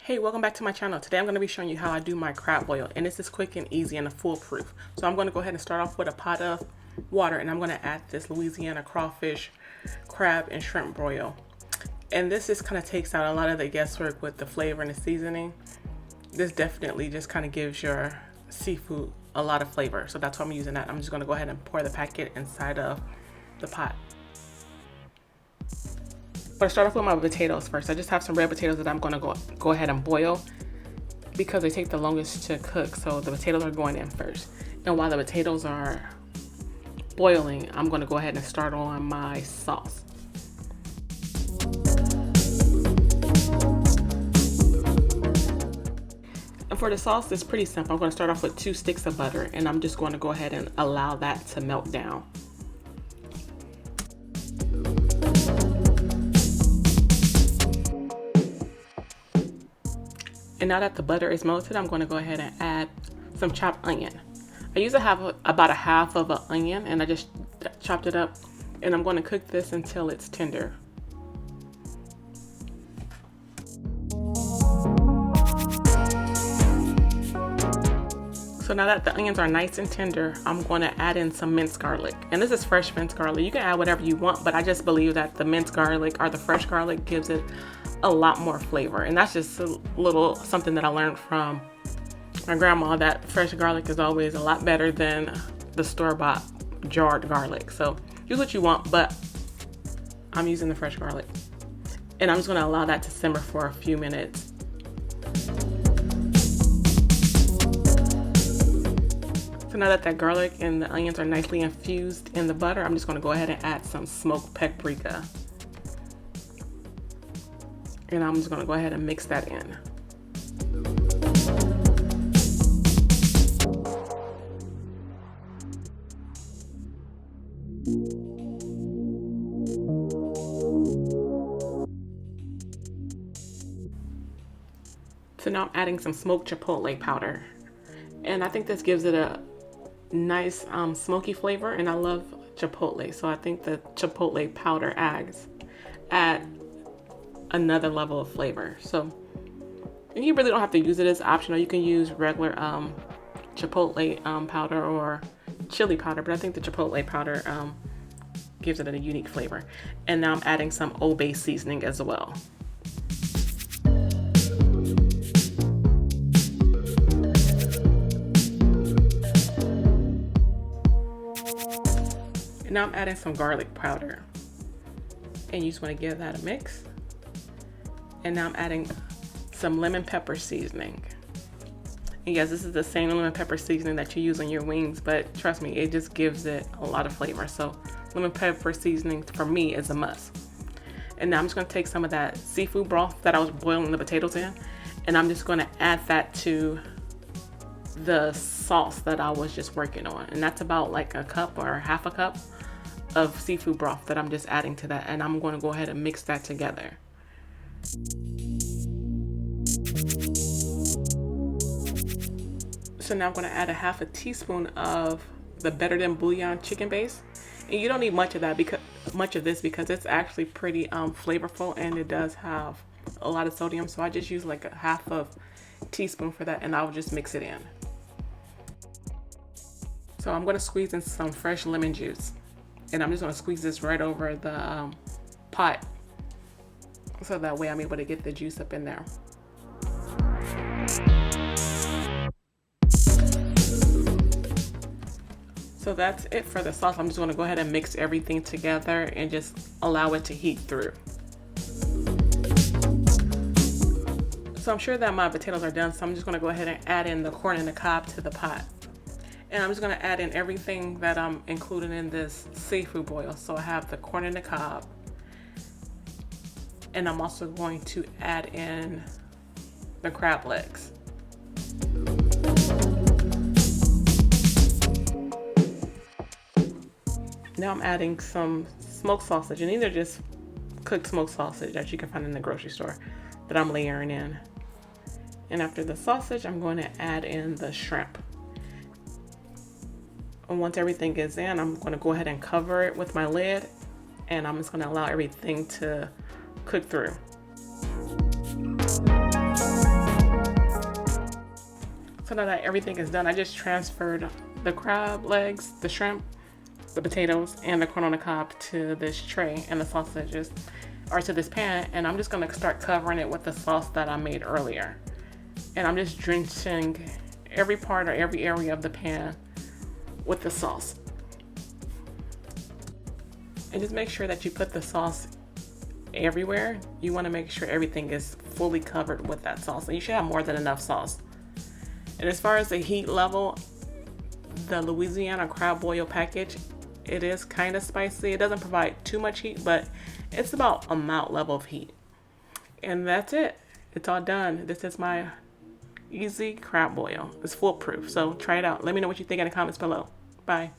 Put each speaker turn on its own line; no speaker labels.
Hey, welcome back to my channel. Today I'm going to be showing you how I do my crab boil, and this is quick and easy and foolproof. So I'm going to go ahead and start off with a pot of water, and I'm going to add this Louisiana crawfish, crab, and shrimp broil. And this just kind of takes out a lot of the guesswork with the flavor and the seasoning. This definitely just kind of gives your seafood a lot of flavor. So that's why I'm using that. I'm just going to go ahead and pour the packet inside of the pot. But I start off with my potatoes first. I just have some red potatoes that I'm going to go ahead and boil because they take the longest to cook. So the potatoes are going in first. And while the potatoes are boiling, I'm going to go ahead and start on my sauce. And for the sauce, it's pretty simple. I'm going to start off with 2 sticks of butter, and I'm just going to go ahead and allow that to melt down. And now that the butter is melted, I'm going to go ahead and add some chopped onion. I usually have about a half of an onion, and I just chopped it up, and I'm going to cook this until it's tender. So now that the onions are nice and tender, I'm going to add in some minced garlic. And this is fresh minced garlic. You can add whatever you want, but I just believe that the minced garlic or the fresh garlic gives it a lot more flavor. And that's just a little something that I learned from my grandma, that fresh garlic is always a lot better than the store-bought jarred garlic. So use what you want, but I'm using the fresh garlic. And I'm just going to allow that to simmer for a few minutes. So now that that garlic and the onions are nicely infused in the butter, I'm just going to go ahead and add some smoked paprika. And I'm just going to go ahead and mix that in. So now I'm adding some smoked chipotle powder. And I think this gives it a nice smoky flavor, and I love chipotle. So I think the chipotle powder add another level of flavor. So, and you really don't have to use it, as optional. You can use regular chipotle powder or chili powder, but I think the chipotle powder gives it a unique flavor. And now I'm adding some Old Bay seasoning as well. And now I'm adding some garlic powder, and you just want to give that a mix. And now I'm adding some lemon pepper seasoning. And yes, this is the same lemon pepper seasoning that you use on your wings, but trust me, it just gives it a lot of flavor. So lemon pepper seasoning for me is a must. And now I'm just going to take some of that seafood broth that I was boiling the potatoes in, and I'm just going to add that to the sauce that I was just working on. And that's about like a cup or half a cup of seafood broth that I'm just adding to that. And I'm going to go ahead and mix that together. So now I'm going to add a half a teaspoon of the Better Than Bouillon chicken base, and you don't need much of that because it's actually pretty flavorful, and it does have a lot of sodium. So I just use like a half of teaspoon for that, and I'll just mix it in. So I'm going to squeeze in some fresh lemon juice, and I'm just going to squeeze this right over the pot, so that way I'm able to get the juice up in there. So that's it for the sauce. I'm just going to go ahead and mix everything together and just allow it to heat through. So I'm sure that my potatoes are done, so I'm just going to go ahead and add in the corn and the cob to the pot. And I'm just going to add in everything that I'm including in this seafood boil. So I have the corn and the cob, and I'm also going to add in the crab legs. Now I'm adding some smoked sausage, and these are just cooked smoked sausage that you can find in the grocery store that I'm layering in. And after the sausage, I'm going to add in the shrimp. And once everything is in, I'm going to go ahead and cover it with my lid, and I'm just going to allow everything to cook through. now that everything is done, I just transferred the crab legs, the shrimp, the potatoes, and the corn on the cob to this tray, and the sausages are to this pan, and I'm just gonna start covering it with the sauce that I made earlier. And I'm just drenching every part or every area of the pan with the sauce. And just make sure that you put the sauce everywhere. You want to make sure everything is fully covered with that sauce, and you should have more than enough sauce. And as far as the heat level, the Louisiana crab boil package, it is kind of spicy. It doesn't provide too much heat, but it's about a mild level of heat. And that's it. It's all done. This is my easy crab boil. It's foolproof, so try it out. Let me know what you think in the comments below. Bye.